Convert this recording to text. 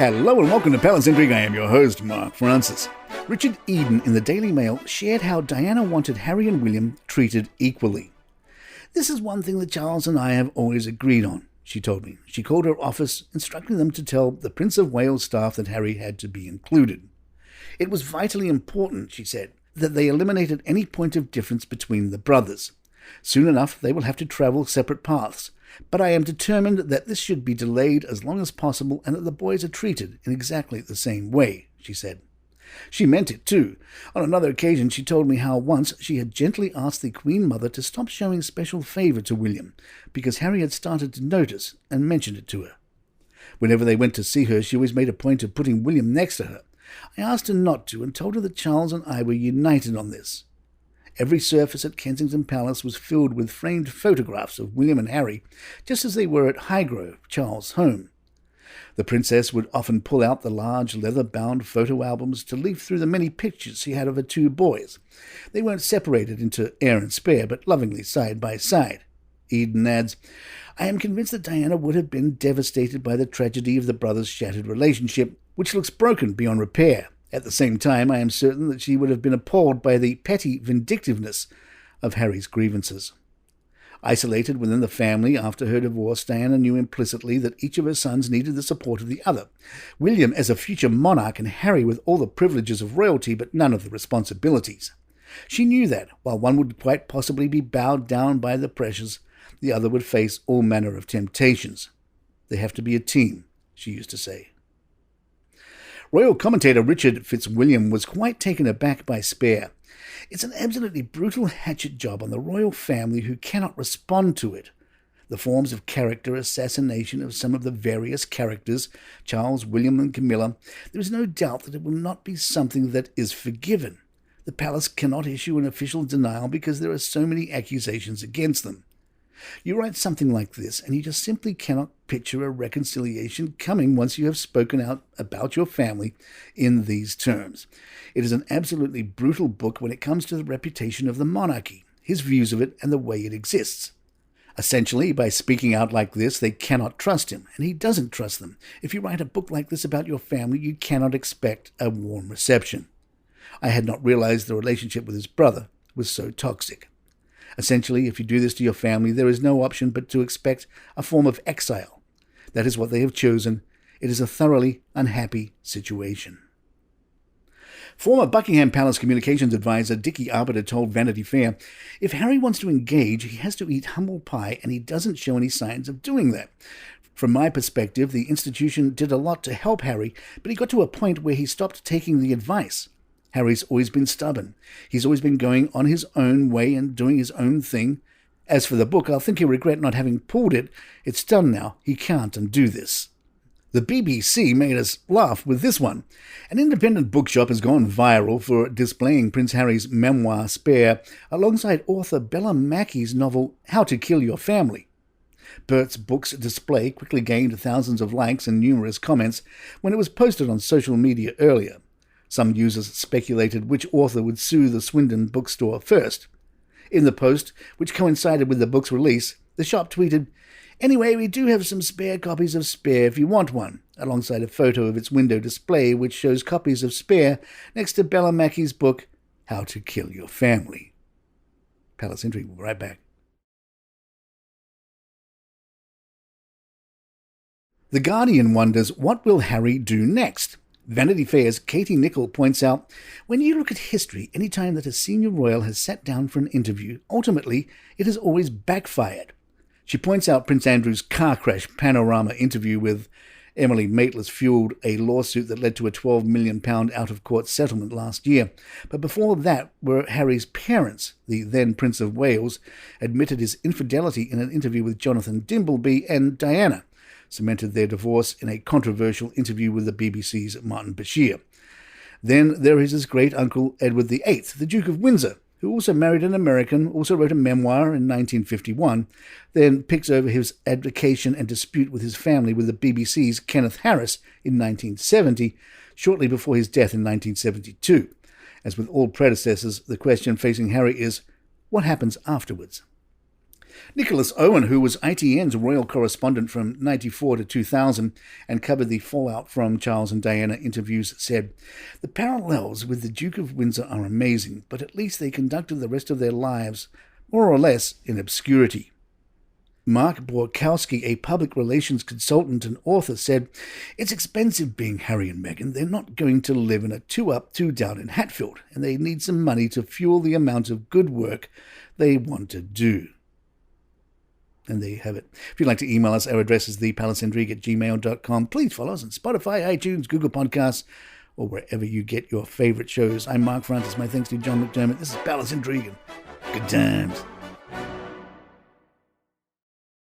Hello and welcome to Palace Intrigue. I am your host, Mark Francis. Richard Eden in the Daily Mail shared how Diana wanted Harry and William treated equally. This is one thing that Charles and I have always agreed on, she told me. She called her office, instructing them to tell the Prince of Wales staff that Harry had to be included. It was vitally important, she said, that they eliminated any point of difference between the brothers. Soon enough, they will have to travel separate paths, but I am determined that this should be delayed as long as possible and that the boys are treated in exactly the same way, she said. She meant it too. On another occasion, she told me how once she had gently asked the Queen Mother to stop showing special favour to William, because Harry had started to notice and mentioned it to her. Whenever they went to see her, she always made a point of putting William next to her. I asked her not to and told her that Charles and I were united on this. Every surface at Kensington Palace was filled with framed photographs of William and Harry, just as they were at Highgrove, Charles' home. The princess would often pull out the large leather-bound photo albums to leaf through the many pictures she had of her two boys. They weren't separated into heir and spare, but lovingly side by side. Eden adds, I am convinced that Diana would have been devastated by the tragedy of the brothers' shattered relationship, which looks broken beyond repair. At the same time, I am certain that she would have been appalled by the petty vindictiveness of Harry's grievances. Isolated within the family after her divorce, Diana knew implicitly that each of her sons needed the support of the other. William as a future monarch and Harry with all the privileges of royalty but none of the responsibilities. She knew that, while one would quite possibly be bowed down by the pressures, the other would face all manner of temptations. They have to be a team, she used to say. Royal commentator Richard Fitzwilliam was quite taken aback by Spare. It's an absolutely brutal hatchet job on the royal family who cannot respond to it. The forms of character assassination of some of the various characters, Charles, William and Camilla, there is no doubt that it will not be something that is forgiven. The palace cannot issue an official denial because there are so many accusations against them. You write something like this, and you just simply cannot picture a reconciliation coming once you have spoken out about your family in these terms. It is an absolutely brutal book when it comes to the reputation of the monarchy, his views of it, and the way it exists. Essentially, by speaking out like this, they cannot trust him, and he doesn't trust them. If you write a book like this about your family, you cannot expect a warm reception. I had not realized the relationship with his brother was so toxic. Essentially, if you do this to your family, there is no option but to expect a form of exile. That is what they have chosen. It is a thoroughly unhappy situation. Former Buckingham Palace communications advisor Dickie Arbiter told Vanity Fair, if Harry wants to engage, he has to eat humble pie, and he doesn't show any signs of doing that. From my perspective, the institution did a lot to help Harry, but he got to a point where he stopped taking the advice. Harry's always been stubborn. He's always been going on his own way and doing his own thing. As for the book, I'll think he'll regret not having pulled it. It's done now. He can't undo this. The BBC made us laugh with this one. An independent bookshop has gone viral for displaying Prince Harry's memoir Spare alongside author Bella Mackey's novel How to Kill Your Family. Bert's book's display quickly gained thousands of likes and numerous comments when it was posted on social media earlier. Some users speculated which author would sue the Swindon bookstore first. In the post, which coincided with the book's release, the shop tweeted, "Anyway, we do have some spare copies of Spare if you want one," alongside a photo of its window display which shows copies of Spare next to Bella Mackey's book, How to Kill Your Family. Palace Intrigue will be right back. The Guardian wonders, what will Harry do next? Vanity Fair's Katie Nicholl points out, when you look at history, any time that a senior royal has sat down for an interview, ultimately it has always backfired. She points out Prince Andrew's car crash panorama interview with Emily Maitlis fueled a lawsuit that led to a £12 million out-of-court settlement last year. But before that were Harry's parents. The then Prince of Wales admitted his infidelity in an interview with Jonathan Dimbleby, and Diana cemented their divorce in a controversial interview with the BBC's Martin Bashir. Then there is his great-uncle Edward VIII, the Duke of Windsor, who also married an American, also wrote a memoir in 1951, then picks over his abdication and dispute with his family with the BBC's Kenneth Harris in 1970, shortly before his death in 1972. As with all predecessors, the question facing Harry is, what happens afterwards? Nicholas Owen, who was ITN's royal correspondent from 94 to 2000 and covered the fallout from Charles and Diana interviews, said, "The parallels with the Duke of Windsor are amazing, but at least they conducted the rest of their lives more or less in obscurity." Mark Borkowski, a public relations consultant and author, said, "It's expensive being Harry and Meghan. They're not going to live in a two-up, two-down in Hatfield, and they need some money to fuel the amount of good work they want to do." And there you have it. If you'd like to email us, our address is thepalaceintrigue@gmail.com. Please follow us on Spotify, iTunes, Google Podcasts, or wherever you get your favourite shows. I'm Mark Francis. My thanks to John McDermott. This is Palace Intrigue. Good times.